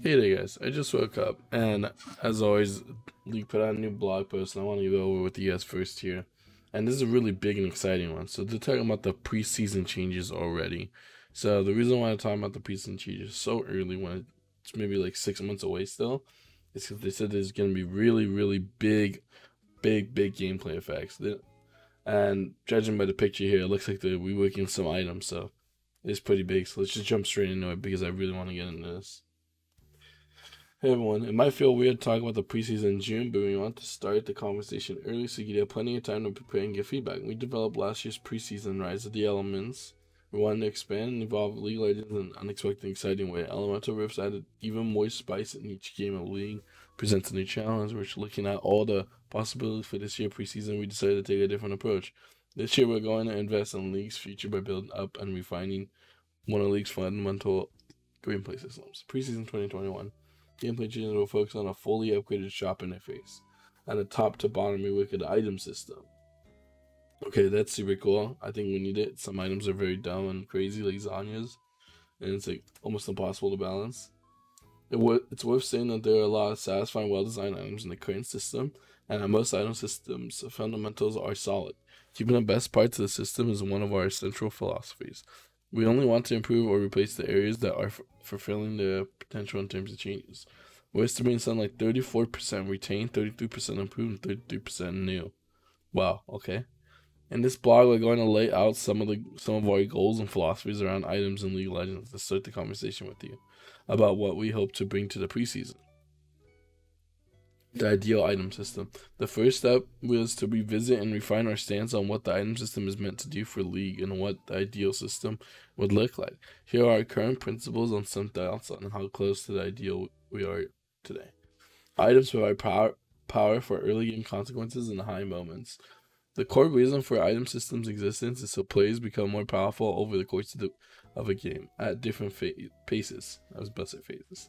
Hey there, guys. I just woke up, and as always, League put out a new blog post, and I want to go over with you guys first here. And this is a really big and exciting one. So they're talking about the preseason changes already. So the reason why I'm talking about the preseason changes so early, when it's maybe like 6 months away still, is because they said there's going to be really, really big gameplay effects. And judging by the picture here, it looks like they're reworking some items, so it's pretty big. So let's just jump straight into it because I really want to get into this. Hey everyone, it might feel weird talking about the preseason in June, but we want to start the conversation early so you have plenty of time to prepare and give feedback. We developed last year's preseason Rise of the Elements. We wanted to expand and evolve League Legends in an unexpected and exciting way. Elemental Rifts added even more spice in each game of League, presents a new challenge. We're looking at all the possibilities for this year preseason. We decided to take a different approach. This year we're going to invest in League's future by building up and refining one of League's fundamental gameplay systems. Preseason 2021. Gameplay changes will focus on a fully upgraded shop interface and a top to bottom reworked item system. Okay, that's super cool. I think we need it. Some items are very dumb and crazy, like Zanya's, and it's like almost impossible to balance. It's worth saying that there are a lot of satisfying, well-designed items in the current system, and that most item systems fundamentals are solid. Keeping the best parts of the system is one of our central philosophies. We only want to improve or replace the areas that are fulfilling their potential in terms of changes. We're estimating something like 34% retained, 33% improved, and 33% new. Wow, okay. In this blog, we're going to lay out some of our goals and philosophies around items in League of Legends to start the conversation with you about what we hope to bring to the preseason. The ideal item system. The first step was to revisit and refine our stance on what the item system is meant to do for League and what the ideal system would look like. Here are our current principles and some thoughts on how close to the ideal we are today. Items provide power for early game consequences and high moments. The core reason for item systems' existence is so players become more powerful over the course of a game at different paces. I was about to say phases.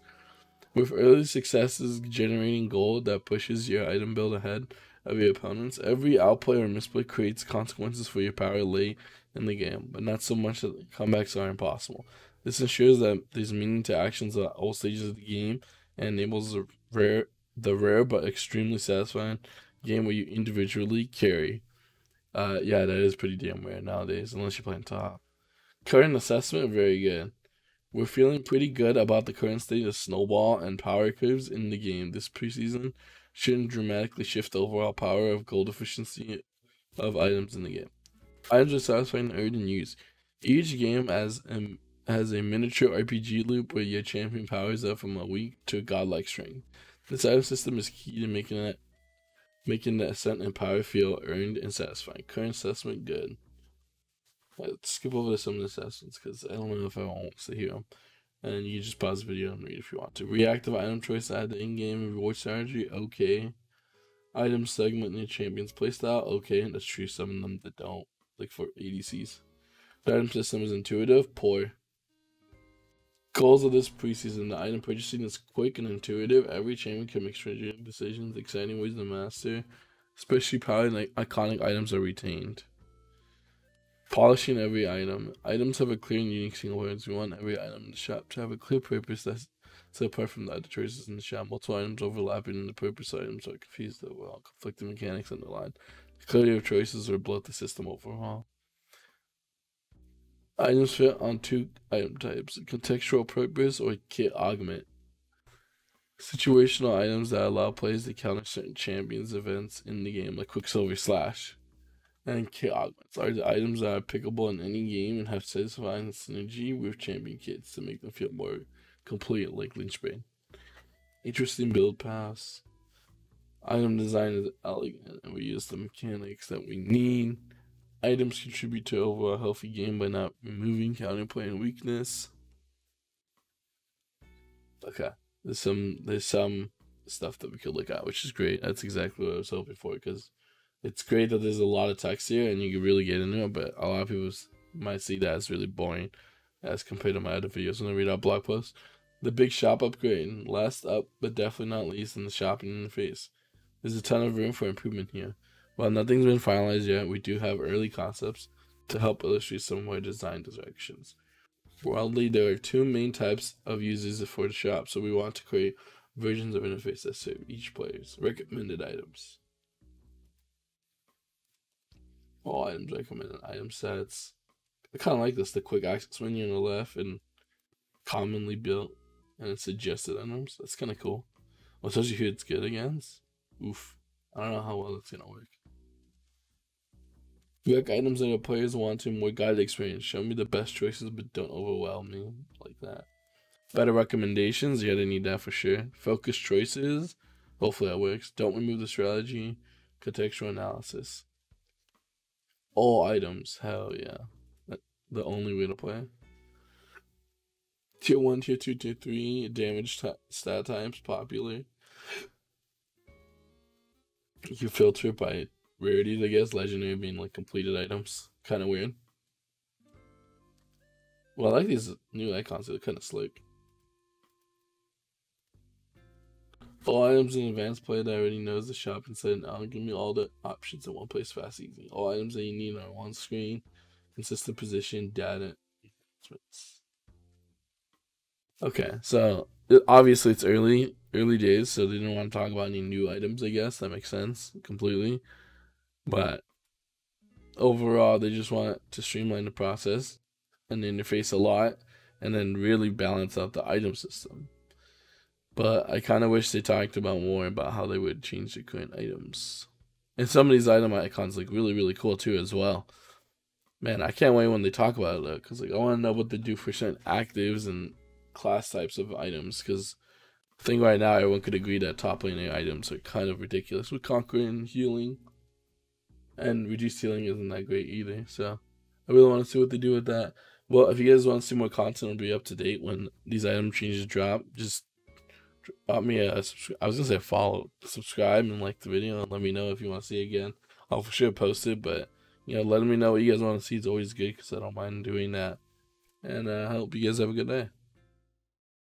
With early successes generating gold that pushes your item build ahead of your opponents, every outplay or misplay creates consequences for your power late in the game, but not so much that comebacks are impossible. This ensures that there's meaning to actions at all stages of the game and enables the rare but extremely satisfying game where you individually carry. Yeah, that is pretty damn rare nowadays, unless you're playing top. Current assessment, very good. We're feeling pretty good about the current state of snowball and power curves in the game. This preseason shouldn't dramatically shift the overall power of gold efficiency of items in the game. Items are satisfying earned and used. Each game has a miniature RPG loop where your champion powers up from a weak to godlike strength. This item system is key to making the ascent and power feel earned and satisfying. Current assessment good. Let's skip over to some of the assessments because I don't know if I want to hear them. And you can just pause the video and read if you want to. Reactive item choice, add the in-game reward strategy, okay. Item segment in your champion's playstyle, okay. That's true, some of them that don't, like for ADCs. The item system is intuitive, poor. Goals of this preseason, the item purchasing is quick and intuitive. Every champion can make strategic decisions, exciting ways to master, especially power like iconic items are retained. Polishing every item. Items have a clear and unique single purpose. We want every item in the shop to have a clear purpose that's set apart from the other choices in the shop. Multiple items overlapping in the purpose items are confused overall. Conflicting mechanics underlined. The clarity of choices will bloat the system overall. Items fit on two item types: contextual purpose or kit augment. Situational items that allow players to counter certain champions events in the game, like Quicksilver Slash. And kit augments are the items that are pickable in any game and have satisfying synergy with champion kits to make them feel more complete, like Lynchbane. Interesting build paths. Item design is elegant, and we use the mechanics that we need. Items contribute to overall healthy game by not removing counterplay and weakness. Okay, there's some stuff that we could look at, which is great. That's exactly what I was hoping for, because it's great that there's a lot of text here and you can really get into it, but a lot of people might see that as really boring as compared to my other videos when I read out blog posts. The big shop upgrade. Last up, but definitely not least, in the shopping interface. There's a ton of room for improvement here. While nothing's been finalized yet, we do have early concepts to help illustrate some of our design directions. Broadly, there are two main types of users for the shop, so we want to create versions of interface that serve each player's recommended items. All items recommended, item sets. I kind of like this, the quick access menu on the left and commonly built and it's suggested items. That's kind of cool. Well, it tells you who it's good against. Oof. I don't know how well it's going to work. Direct items that your players want to more guided experience. Show me the best choices, but don't overwhelm me like that. Better recommendations. Yeah, they need that for sure. Focused choices. Hopefully that works. Don't remove the strategy. Contextual analysis. All items. Hell yeah. That's the only way to play. Tier 1, Tier 2, Tier 3. Damage stat types. Popular. You filter by rarities, I guess. Legendary being like completed items. Kind of weird. Well, I like these new icons. They're kind of slick. All items in advanced play that already knows the shop and said, "I'll give me all the options in one place, fast, easy." All items that you need are on one screen. Consistent position, data, enhancements. Okay, so obviously it's early days, so they didn't want to talk about any new items. I guess that makes sense completely. But overall, they just want to streamline the process and the interface a lot, and then really balance out the item system. But I kind of wish they talked about more about how they would change the current items. And some of these item icons look really, really cool too as well. Man, I can't wait when they talk about it though, because like I want to know what they do for certain actives and class types of items. Because I think right now everyone could agree that top laner items are kind of ridiculous with conquering, healing, and reduced healing isn't that great either. So I really want to see what they do with that. Well, if you guys want to see more content, I'll be up to date when these item changes drop. Just drop me a I was gonna say follow, subscribe, and like the video, and let me know if you want to see it again. I'll for sure post it, but letting me know what you guys want to see is always good because I don't mind doing that. And I hope you guys have a good day.